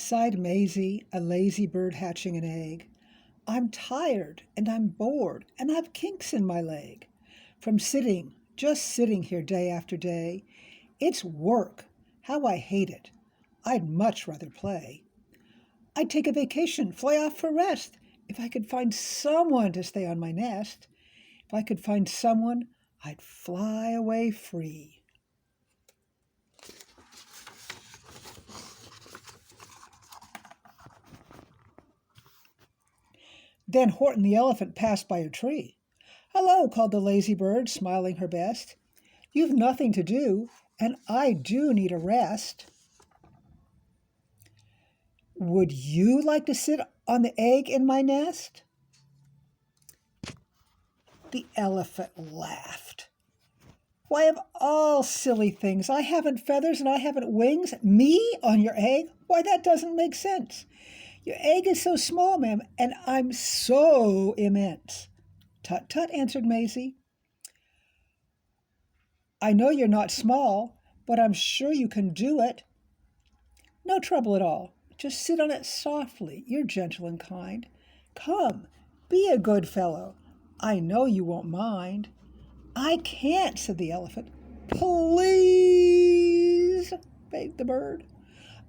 sighed Maisie, a lazy bird hatching an egg. I'm tired and I'm bored and I've kinks in my leg. From sitting, just sitting here day after day. It's work. How I hate it. I'd much rather play. I'd take a vacation, fly off for rest, if I could find someone to stay on my nest. If I could find someone, I'd fly away free. Then Horton the elephant passed by a tree. Hello, called the lazy bird, smiling her best. You've nothing to do, and I do need a rest. Would you like to sit on the egg in my nest? The elephant laughed. Why, of all silly things, I haven't feathers and I haven't wings. Me on your egg? Why, that doesn't make sense. Your egg is so small, ma'am, and I'm so immense. Tut, tut, answered Maisie. I know you're not small, but I'm sure you can do it. No trouble at all. Just sit on it softly. You're gentle and kind. Come, be a good fellow. I know you won't mind. I can't, said the elephant. Please, begged the bird.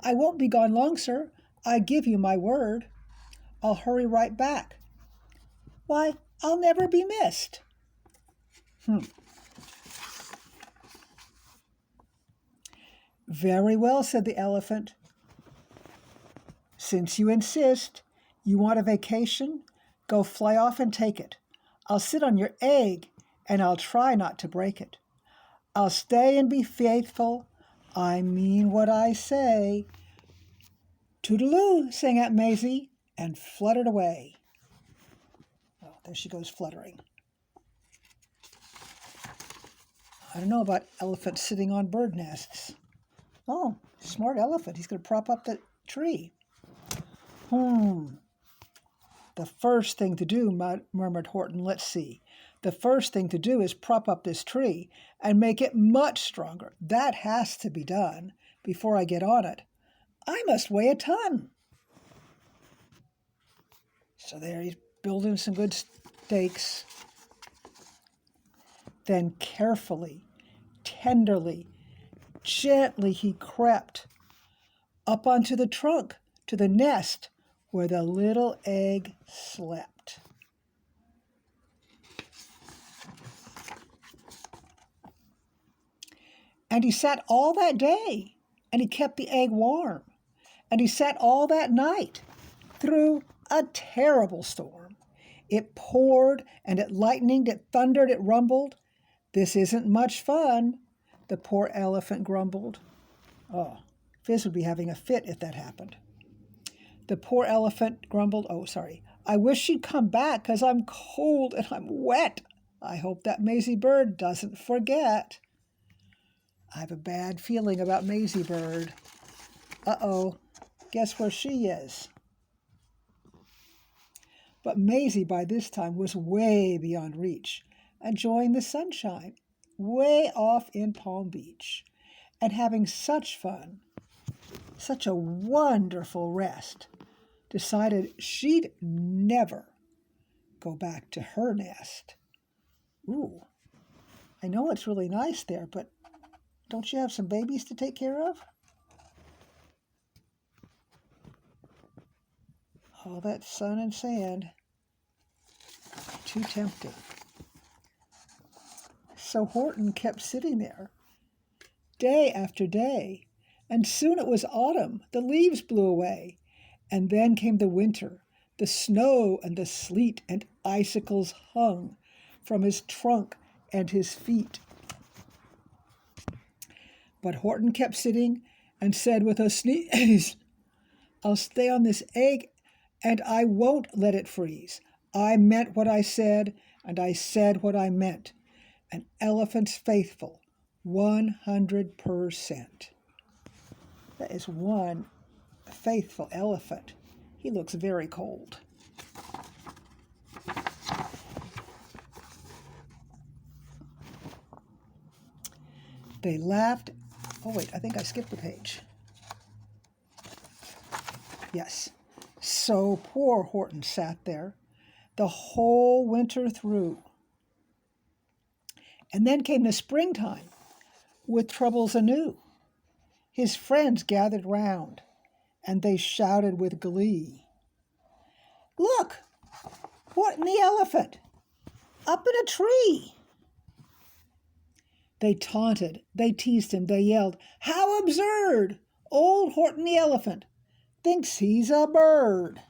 I won't be gone long, sir. I give you my word. I'll hurry right back. Why, I'll never be missed. Very well, said the elephant. Since you insist, you want a vacation? Go fly off and take it. I'll sit on your egg, and I'll try not to break it. I'll stay and be faithful. I mean what I say. Toodaloo, sang out Maisie, and fluttered away. Oh, there she goes fluttering. I don't know about elephants sitting on bird nests. Oh, smart elephant. He's going to prop up the tree. The first thing to do, murmured Horton. Let's see. The first thing to do is prop up this tree and make it much stronger. That has to be done before I get on it. I must weigh a ton. So there he's building some good stakes. Then carefully, tenderly, gently he crept up onto the trunk to the nest where the little egg slept. And he sat all that day, and he kept the egg warm, and he sat all that night through a terrible storm. It poured, and it lightened, it thundered, it rumbled. This isn't much fun, the poor elephant grumbled. Oh, Fizz would be having a fit if that happened. The poor elephant grumbled, I wish she'd come back, 'cause I'm cold and I'm wet. I hope that Maisie Bird doesn't forget. I have a bad feeling about Maisie Bird. Uh-oh, guess where she is? But Maisie by this time was way beyond reach, enjoying the sunshine, way off in Palm Beach, and having such fun, such a wonderful rest, decided she'd never go back to her nest. Ooh, I know it's really nice there, but don't you have some babies to take care of? All that sun and sand, too tempting. So Horton kept sitting there, day after day, and soon it was autumn. The leaves blew away, and then came the winter. The snow and the sleet and icicles hung from his trunk and his feet. But Horton kept sitting and said with a sneeze, I'll stay on this egg and I won't let it freeze. I meant what I said, and I said what I meant. An elephant's faithful, 100%. That is one faithful elephant. He looks very cold. They laughed. Oh, wait, I think I skipped a page. Yes. So poor Horton sat there the whole winter through. And then came the springtime with troubles anew. His friends gathered round, and they shouted with glee, "Look, Horton the elephant, up in a tree!" They taunted, they teased him, they yelled, "How absurd! Old Horton the elephant thinks he's a bird."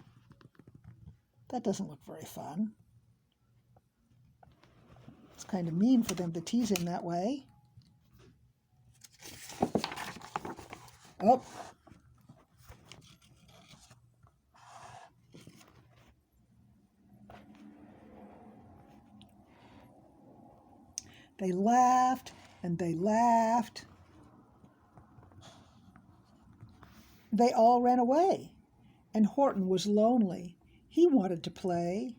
That doesn't look very fun. It's kind of mean for them to tease him that way. Oh. They laughed and they laughed. They all ran away, and Horton was lonely. He wanted to play,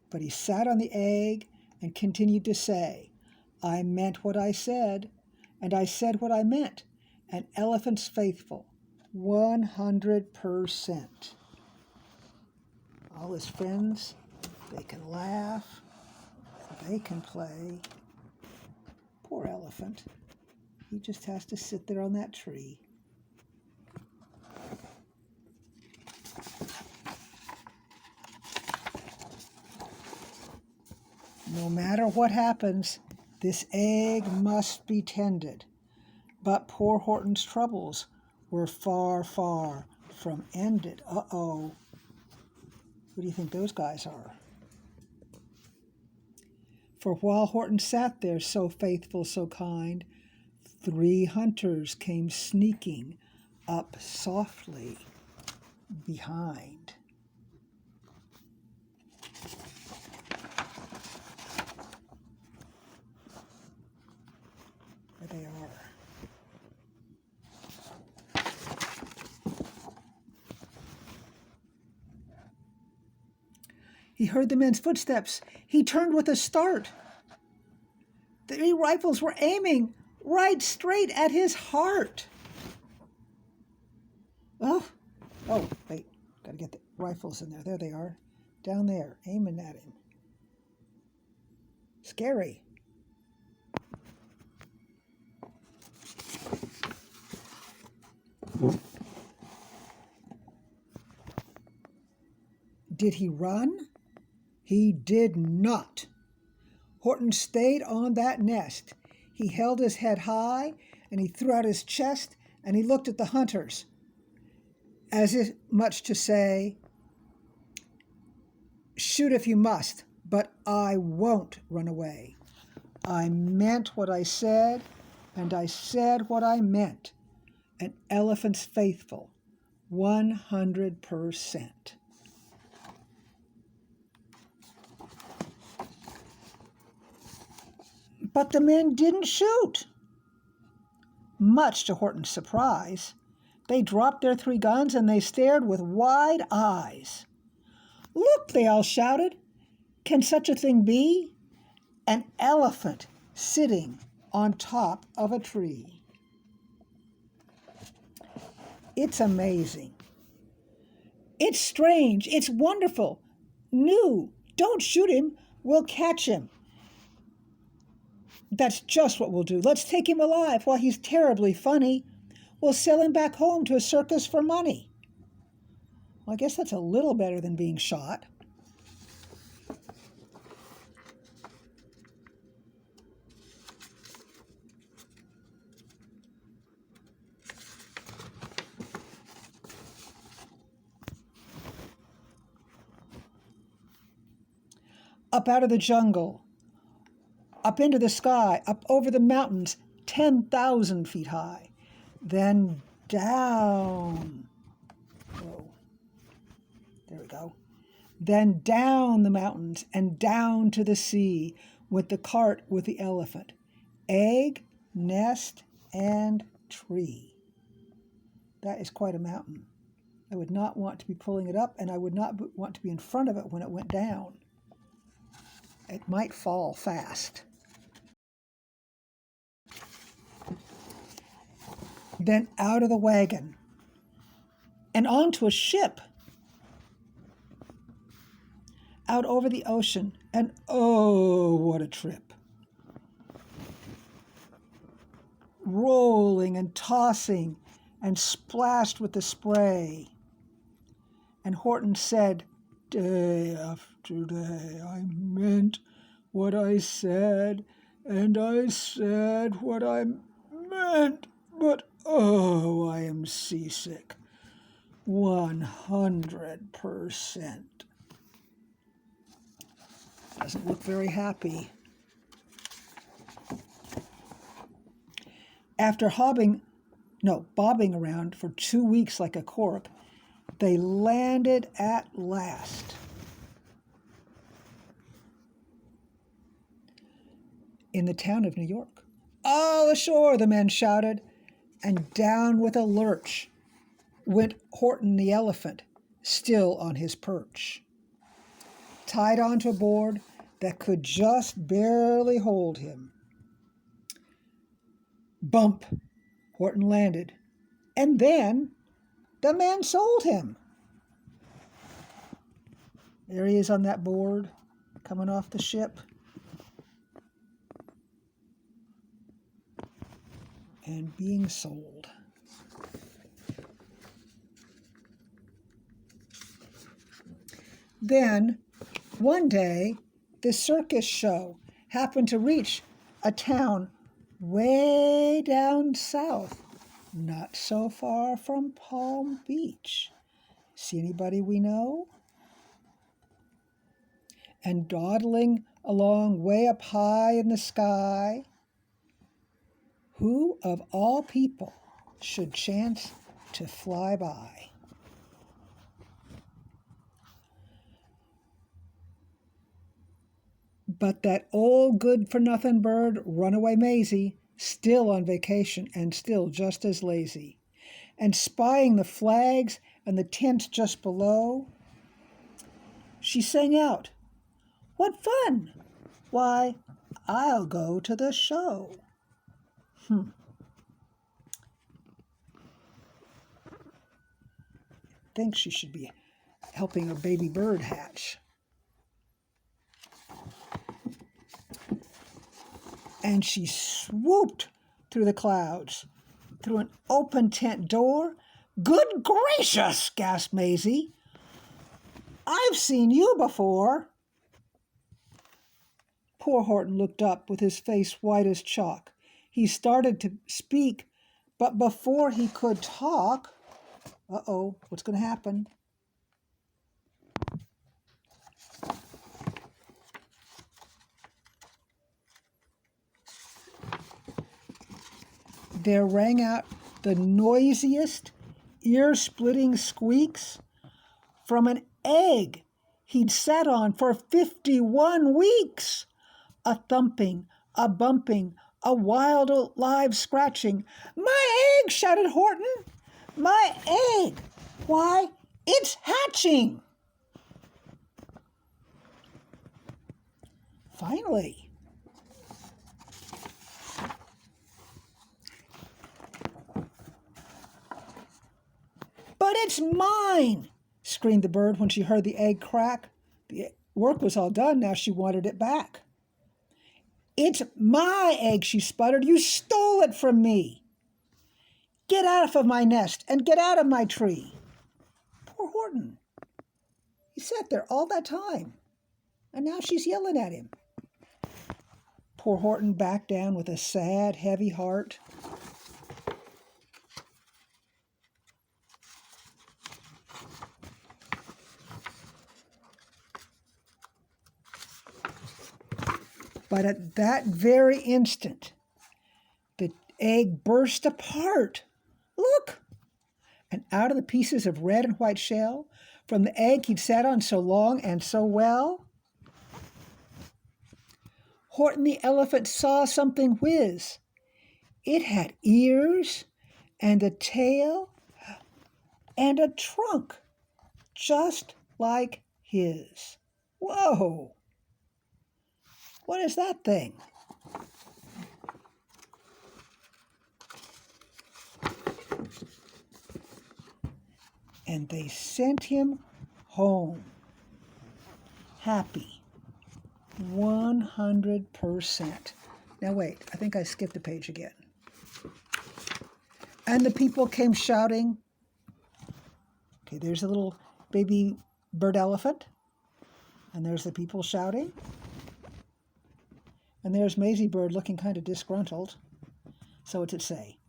but he sat on the egg and continued to say, "I meant what I said, and I said what I meant. An elephant's faithful, 100%. All his friends, they can laugh, they can play. Poor elephant. He just has to sit there on that tree. No matter what happens, this egg must be tended. But poor Horton's troubles were far, far from ended. Uh-oh. Who do you think those guys are? For while Horton sat there so faithful, so kind, 3 hunters came sneaking up softly behind. There they are. He heard the men's footsteps. He turned with a start. The 3 rifles were aiming right straight at his heart. Oh, wait. Got to get the rifles in there. There they are. Down there, aiming at him. Scary. Did he run? He did not. Horton stayed on that nest. He held his head high, and he threw out his chest, and he looked at the hunters, as if much to say, "Shoot if you must, but I won't run away. I meant what I said, and I said what I meant. An elephant's faithful, 100%. But the men didn't shoot. Much to Horton's surprise, they dropped their 3 guns and they stared with wide eyes. "Look," they all shouted. "Can such a thing be? An elephant sitting on top of a tree." It's amazing. It's strange. It's wonderful. New. Don't shoot him. We'll catch him. That's just what we'll do. Let's take him alive while he's terribly funny. We'll sell him back home to a circus for money. Well, I guess that's a little better than being shot. Up out of the jungle, up into the sky, up over the mountains, 10,000 feet high. Then down. Whoa. There we go. Then down the mountains and down to the sea with the cart with the elephant. Egg, nest, and tree. That is quite a mountain. I would not want to be pulling it up, and I would not want to be in front of it when it went down. It might fall fast. Then out of the wagon and onto a ship out over the ocean. And oh, what a trip. Rolling and tossing and splashed with the spray. And Horton said, day after day, I meant what I said, and I said what I meant, but oh, I am seasick. 100%. Doesn't look very happy. After bobbing around for 2 weeks like a cork, they landed at last. In the town of New York. All ashore, the men shouted, and down with a lurch went Horton the elephant, still on his perch, tied onto a board that could just barely hold him. Bump! Horton landed, and then the men sold him. There he is on that board, coming off the ship. And being sold. Then, one day, the circus show happened to reach a town way down south, not so far from Palm Beach. See anybody we know? And dawdling along way up high in the sky, who of all people should chance to fly by? But that old good-for-nothing bird, Runaway Maisie, still on vacation and still just as lazy, and spying the flags and the tents just below, she sang out, "What fun! Why, I'll go to the show." Think she should be helping a baby bird hatch. And she swooped through the clouds, through an open tent door. "Good gracious!" gasped Maisie. "I've seen you before." Poor Horton looked up with his face white as chalk. He started to speak, but before he could talk, uh-oh, what's going to happen? There rang out the noisiest, ear-splitting squeaks from an egg he'd sat on for 51 weeks. A thumping, a bumping, a wild live scratching. "My egg!" shouted Horton. "My egg! Why, it's hatching!" Finally. "But it's mine!" screamed the bird when she heard the egg crack. The work was all done, now she wanted it back. "It's my egg," she sputtered. "You stole it from me. Get out of my nest and get out of my tree." Poor Horton. He sat there all that time, and now she's yelling at him. Poor Horton backed down with a sad, heavy heart. But at that very instant, the egg burst apart. Look! And out of the pieces of red and white shell, from the egg he'd sat on so long and so well, Horton the elephant saw something whiz. It had ears and a tail and a trunk, just like his. Whoa! What is that thing? And they sent him home happy 100%. Now wait, I think I skipped a page again. And the people came shouting. Okay, there's a little baby bird elephant. And there's the people shouting. And there's Maisie Bird looking kind of disgruntled. So what's it say?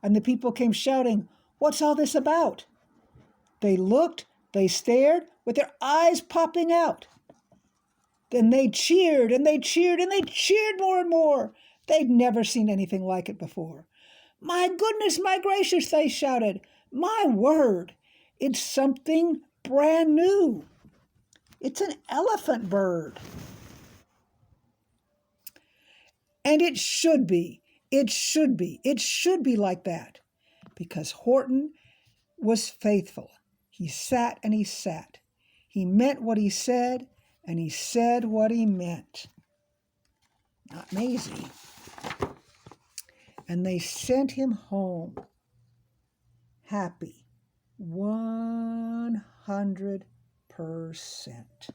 And the people came shouting, "What's all this about?" They looked, they stared, with their eyes popping out. Then they cheered, and they cheered, and they cheered more and more. They'd never seen anything like it before. "My goodness, my gracious," they shouted. "My word, it's something brand new. It's an elephant bird." And it should be like that, because Horton was faithful. He sat and he sat. He meant what he said, and he said what he meant. Not Maisie. And they sent him home happy 100%.